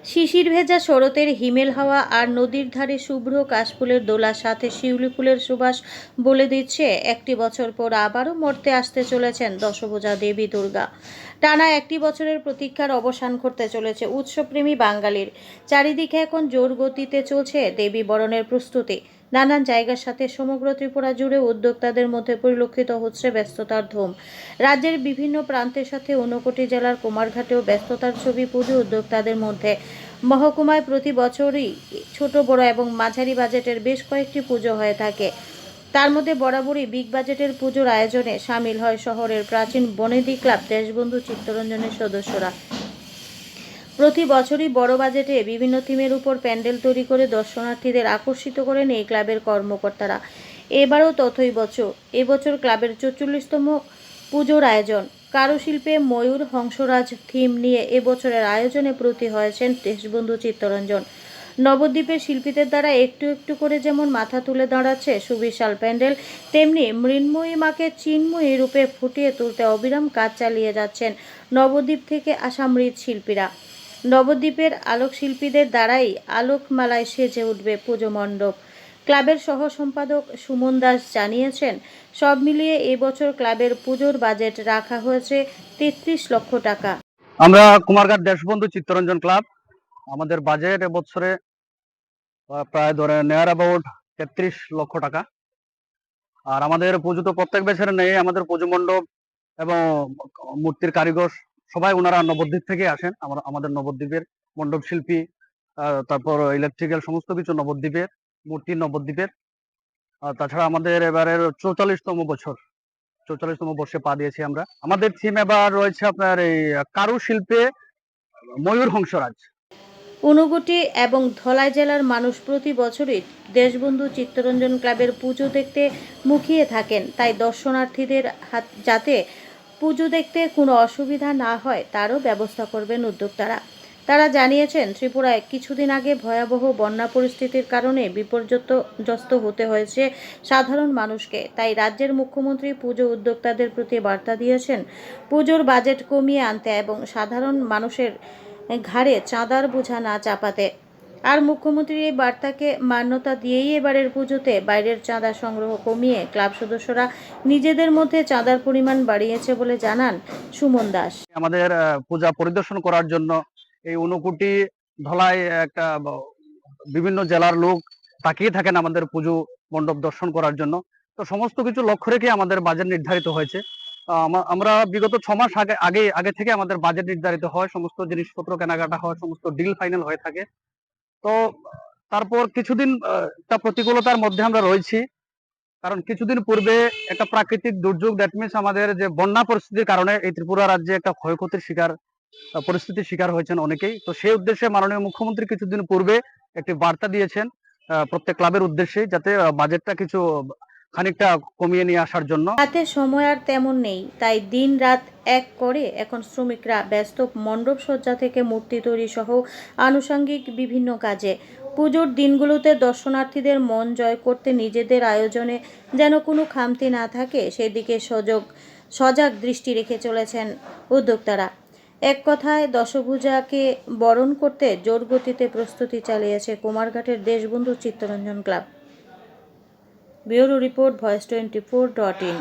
শিশির ভেজা শরতের হিমেল হাওয়া আর নদীর ধারে শুভ্র কাশফুলের দোলার সাথে শিউলি ফুলের সুবাস বলে দিচ্ছে একটি বছর পর আবারও মর্তে আসতে চলেছেন দশভুজা দেবী দুর্গা। টানা একটি বছরের প্রতীক্ষার অবসান ঘটতে চলেছে উৎসবপ্রেমী বাঙালির। চারিদিকে এখন জোর গতিতে চলছে দেবী বরণের প্রস্তুতি। নানান জায়গার সাথে সমগ্র ত্রিপুরা জুড়ে উদ্যোক্তাদের মধ্যে পরিলক্ষিত হচ্ছে ব্যস্ততার ধুম। রাজ্যের বিভিন্ন প্রান্তের সাথে 59 জেলার কুমারঘাটেও ব্যস্ততার ছবি পুজো উদ্যোক্তাদের মধ্যে। মহকুমায় প্রতি বছরই ছোট বড় এবং মাঝারি বাজেটের বেশ কয়েকটি পুজো হয়ে থাকে। তার মধ্যে বরাবরই বিগ বাজেটের পুজোর আয়োজনে সামিল হয় শহরের প্রাচীন বনেদি ক্লাব দেশবন্ধু চিত্তরঞ্জনের সদস্যরা। প্রতি বছরই বড় বাজেটে বিভিন্ন থিমের উপর প্যান্ডেল তৈরি করে দর্শনার্থীদের আকর্ষিত করেন এই ক্লাবের কর্মকর্তারা। এবারও তথৈবচ। এবছর ক্লাবের 44তম পুজোর আয়োজন। কারুশিল্পে ময়ূর হংসরাজ থিম নিয়ে এবছরের আয়োজনে ব্রতী হয়েছেন দেশবন্ধু চিত্তরঞ্জন। নবদ্বীপের শিল্পীদের দ্বারা একটু একটু করে যেমন মাথা তুলে দাঁড়াচ্ছে সুবিশাল প্যান্ডেল, তেমনি মৃন্ময়ী মাকে চিন্ময়ী রূপে ফুটিয়ে তুলতে অবিরাম কাজ চালিয়ে যাচ্ছেন নবদ্বীপ থেকে আসা মৃৎশিল্পীরা। নবদ্বীপের আলোকশিল্পীদের দ্বারাই আলোকমালায় সেজে উঠবে পুজো মণ্ডপ। ক্লাবের সহ সম্পাদক সুমন দাস জানিয়েছেন, সব মিলিয়ে এবছর ক্লাবের পুজোর বাজেট রাখা হয়েছে 33 লক্ষ টাকা। আমরা কুমারঘাট দেশবন্ধু চিত্তরঞ্জন ক্লাব, আমাদের বাজেট এবছরে প্রায় ধরে নেয়ার অ্যাবাউট 33 লক্ষ টাকা। আর আমাদের পুজো তো প্রত্যেক বছর নেই, আমাদের পুজো মণ্ডপ এবং মূর্তির কারিগর সবাই ওনারা নবদ্বীপ থেকে আসেন। আমাদের নবদ্বীপের মণ্ডপ শিল্পী, তারপর ইলেকট্রিক্যাল সমস্ত কিছু নবদ্বীপের, মূর্তি নবদ্বীপের। তাছাড়া আমাদের এবারের 44তম বর্ষে পা দিয়েছি আমরা। আমাদের থিম এবার রয়েছে আপনার এই কারুশিল্পে ময়ূর হংসরাজ। ঊনকোটি এবং ধলাই জেলার মানুষ প্রতি বছরই দেশবন্ধু চিত্তরঞ্জন ক্লাবের পুজো দেখতে মুখিয়ে থাকেন। তাই দর্শনার্থীদের যাতে পুজো দেখতে কোনো অসুবিধা না হয় তারও ব্যবস্থা করবেন উদ্যোক্তারা। তারা জানিয়েছেন, ত্রিপুরায় কিছুদিন আগে ভয়াবহ বন্যা পরিস্থিতির কারণে বিপর্যস্ত হতে হয়েছে সাধারণ মানুষকে। তাই রাজ্যের মুখ্যমন্ত্রী পুজো উদ্যোক্তাদের প্রতি বার্তা দিয়েছেন পুজোর বাজেট কমিয়ে আনতে এবং সাধারণ মানুষের ঘাড়ে চাঁদার বোঝা না চাপাতে। আর মুখ্যমন্ত্রীর এই বার্তাকে মান্যতা দিয়েই এবারের পুজোতে বাইরের চাঁদা সংগ্রহ কমিয়ে ক্লাব সদস্যরা নিজেদের মধ্যে চাঁদার পরিমাণ বাড়িয়েছে বলে জানান সুমন দাস। আমাদের পূজা পরিদর্শন করার জন্য এই ঊনকোটি ধলাই একটা বিভিন্ন জেলার লোক তাকিয়ে থাকেন আমাদের পুজো মণ্ডপ দর্শন করার জন্য। তো সমস্ত কিছু লক্ষ্য রেখে আমাদের বাজেট নির্ধারিত হয়েছে। আমরা বিগত 6 মাস আগে থেকে আমাদের বাজেট নির্ধারিত হয়, সমস্ত জিনিসপত্র কেনাকাটা হয়, সমস্ত ডিল ফাইনাল হয়ে থাকে। তো তারপর কিছুদিন একটা প্রতিকূলতার মধ্যে আমরা রয়েছি, কারণ কিছুদিন পূর্বে একটা প্রাকৃতিক দুর্যোগ, দ্যাট মিনস আমাদের যে বন্যা পরিস্থিতির কারণে এই ত্রিপুরা রাজ্যে একটা ক্ষয়ক্ষতির পরিস্থিতির শিকার হয়েছেন অনেকেই। তো সেই উদ্দেশ্যে মাননীয় মুখ্যমন্ত্রী কিছুদিন পূর্বে একটি বার্তা দিয়েছেন প্রত্যেক ক্লাবের উদ্দেশ্যে, যাতে বাজেটটা কিছু খানিকটা কমিয়ে নিয়ে আসার জন্য। হাতে সময় আর তেমন নেই, তাই দিন রাত এক করে এখন শ্রমিকরা ব্যস্ত মণ্ডপ সজ্জা থেকে মূর্তি তৈরি সহ আনুষঙ্গিক বিভিন্ন কাজে। পুজোর দিনগুলোতে দর্শনার্থীদের মন জয় করতে নিজেদের আয়োজনে যেন কোনো খামতি না থাকে সেদিকে সজাগ দৃষ্টি রেখে চলেছেন উদ্যোক্তারা। এক কথায় দশভুজাকে বরণ করতে জোর গতিতে প্রস্তুতি চালিয়েছে কুমারঘাটের Deshbandhu Chittaranjan club. Bureau report, voice 24.in।